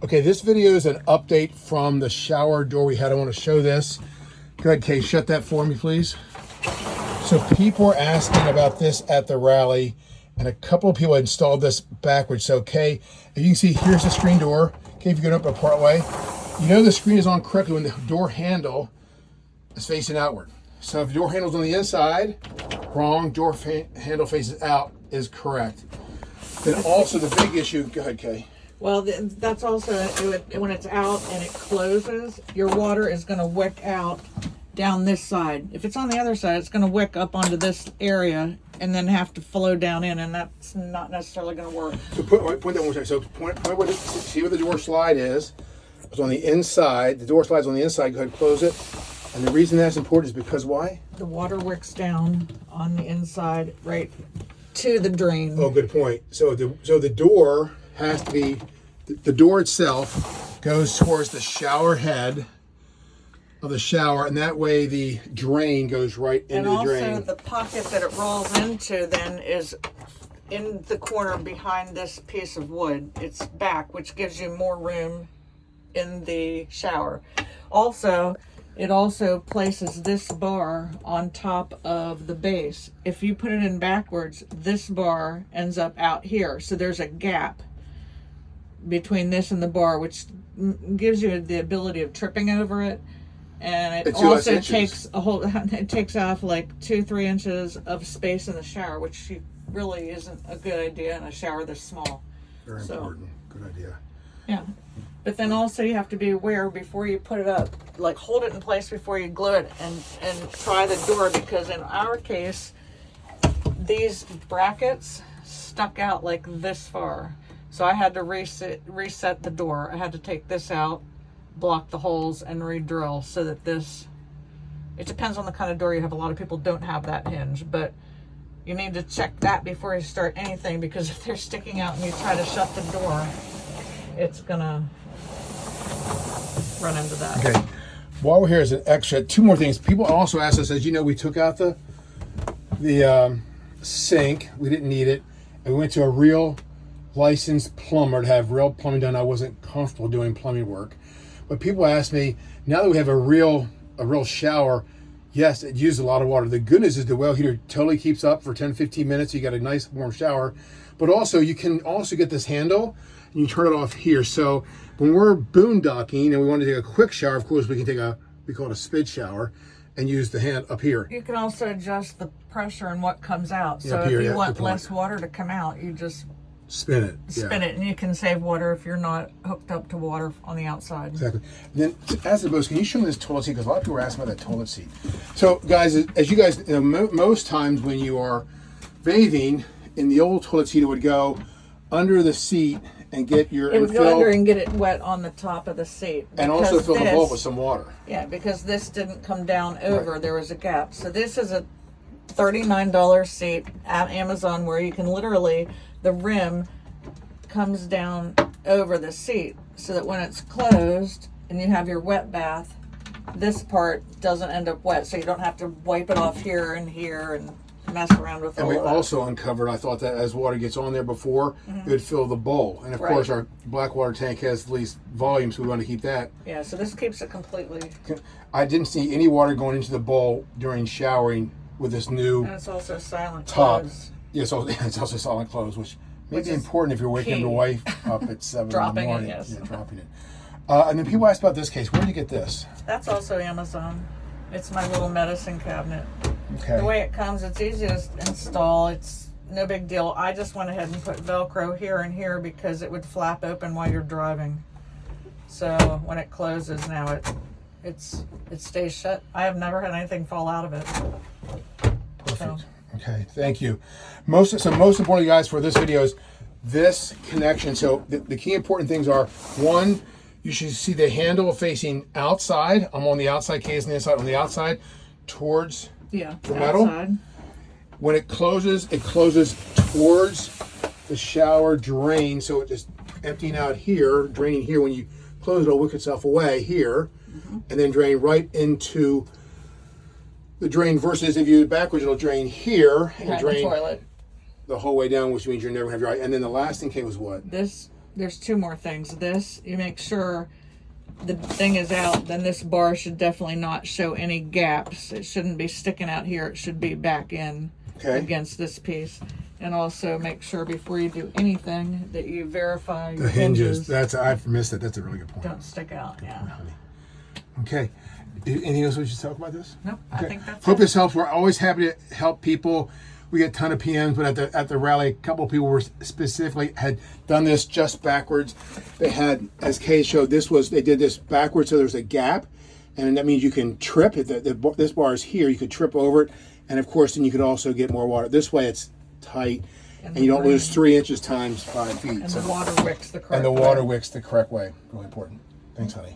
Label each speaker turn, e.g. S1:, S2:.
S1: Okay, this video is an update from the shower door we had. I want to show this. Go ahead, Kay, shut that for me, please. So people were asking about this at the rally, and a couple of people installed this backwards. So, Kay, if you can see, here's the screen door. Okay, if you go up a part way, you know the screen is on correctly when the door handle is facing outward. So if the door handle's on the inside, wrong. Door handle faces out is correct. Then also the big issue, go ahead, Kay.
S2: Well, that's also, when it's out and it closes, your water is going to wick out down this side. If it's on the other side, it's going to wick up onto this area and then have to flow down in, and that's not necessarily going to work.
S1: So point that one more time. So point where see where the door slide is. It's on the inside. The door slide's on the inside. Go ahead and close it. And the reason that's important is because why?
S2: The water wicks down on the inside right to the drain.
S1: Oh, good point. So the door has to be, the door itself goes towards the shower head of the shower, and that way the drain goes right into the drain.
S2: And also the pocket that it rolls into then is in the corner behind this piece of wood. It's back, which gives you more room in the shower. Also, it also places this bar on top of the base. If you put it in backwards, this bar ends up out here. So there's a gap between this and the bar, which gives you the ability of tripping over it. And it also takes it takes off like 2-3 inches of space in the shower, which really isn't a good idea in a shower this small.
S1: Very important. Good idea.
S2: Yeah. But then also you have to be aware before you put it up, like hold it in place before you glue it and try the door, because in our case, these brackets stuck out like this far. So I had to reset the door. I had to take this out, block the holes, and re-drill so that this, it depends on the kind of door you have. A lot of people don't have that hinge, but you need to check that before you start anything, because if they're sticking out and you try to shut the door, it's gonna run into that.
S1: Okay. While we're here as an extra, 2 more things. People also asked us, as you know, we took out the sink. We didn't need it. And we went to a real licensed plumber to have real plumbing done. I wasn't comfortable doing plumbing work. But people asked me, now that we have a real shower, yes, it used a lot of water. The good news is the well heater totally keeps up for 10-15 minutes. You got a nice warm shower. But also, you can also get this handle, and you turn it off here. So when we're boondocking and we want to take a quick shower, of course, we can take we call it a spid shower, and use the hand up here.
S2: You can also adjust the pressure and what comes out.
S1: Yeah,
S2: So
S1: here,
S2: if you
S1: yeah,
S2: want less water to come out, you just
S1: spin it.
S2: spin it, and you can save water if you're not hooked up to water on the outside.
S1: Exactly. And then, as the boss, can you show me this toilet seat? Because a lot of people are asking about that toilet seat. So, guys, as you guys know, most times when you are bathing, in the old toilet seat, it would go under the seat and get your...
S2: It would go under and get it wet on the top of the seat.
S1: And also fill the bowl with some water.
S2: Yeah, because this didn't come down over. Right. There was a gap. So this is a $39 seat at Amazon where you can literally, the rim comes down over the seat so that when it's closed and you have your wet bath, this part doesn't end up wet. So you don't have to wipe it off here and mess around with it.
S1: And we also uncovered, I thought that as water gets on there before, it would fill the bowl. And of course, our black water tank has the least volume, so we want to keep that.
S2: Yeah, so this keeps it completely...
S1: I didn't see any water going into the bowl during showering with this new
S2: and it's also silent
S1: top.
S2: Close.
S1: Yeah, so it's also silent close, which may be important if you're waking your wife up at 7 in the morning.
S2: Dropping it, yes.
S1: Yeah, dropping it. And then people asked about this case. Where did you get this?
S2: That's also Amazon. It's my little medicine cabinet.
S1: Okay.
S2: The way it comes, it's easy to install. It's no big deal. I just went ahead and put Velcro here and here because it would flap open while you're driving. So when it closes now, it stays shut. I have never had anything fall out of it.
S1: Perfect. So. Okay, thank you. Most importantly, guys, for this video is this connection. So the key important things are, one, you should see the handle facing outside. I'm on the outside, case on the inside. On the outside, towards the metal.
S2: Outside.
S1: When it closes towards the shower drain. So it just emptying out here, draining here. When you close it, it'll wick itself away here, and then drain right into the drain. Versus if you do it backwards, it'll drain here and drain
S2: the toilet
S1: the whole way down, which means you're never gonna have your eye. And then the last thing came was what?
S2: This there's two more things. This, you make sure the thing is out, then this bar should definitely not show any gaps. It shouldn't be sticking out here. It should be back in against this piece. And also make sure before you do anything that you verify your
S1: The hinges. I've missed it. That's a really good point.
S2: don't stick out. Yeah.
S1: Okay. Anything else we should talk about this?
S2: Nope. I think that's
S1: Hope
S2: it.
S1: this helps. We're always happy to help people. We get a ton of PMs, but at the rally, a couple of people were specifically had done this just backwards. They had, as Kay showed, they did this backwards, so there's a gap, and that means you can trip. This bar is here. You could trip over it, and of course, then you could also get more water. This way, it's tight, and you don't lose 3 inches times 5 feet.
S2: And the water wicks the correct way.
S1: And the water wicks the correct way. Really important. Thanks, honey.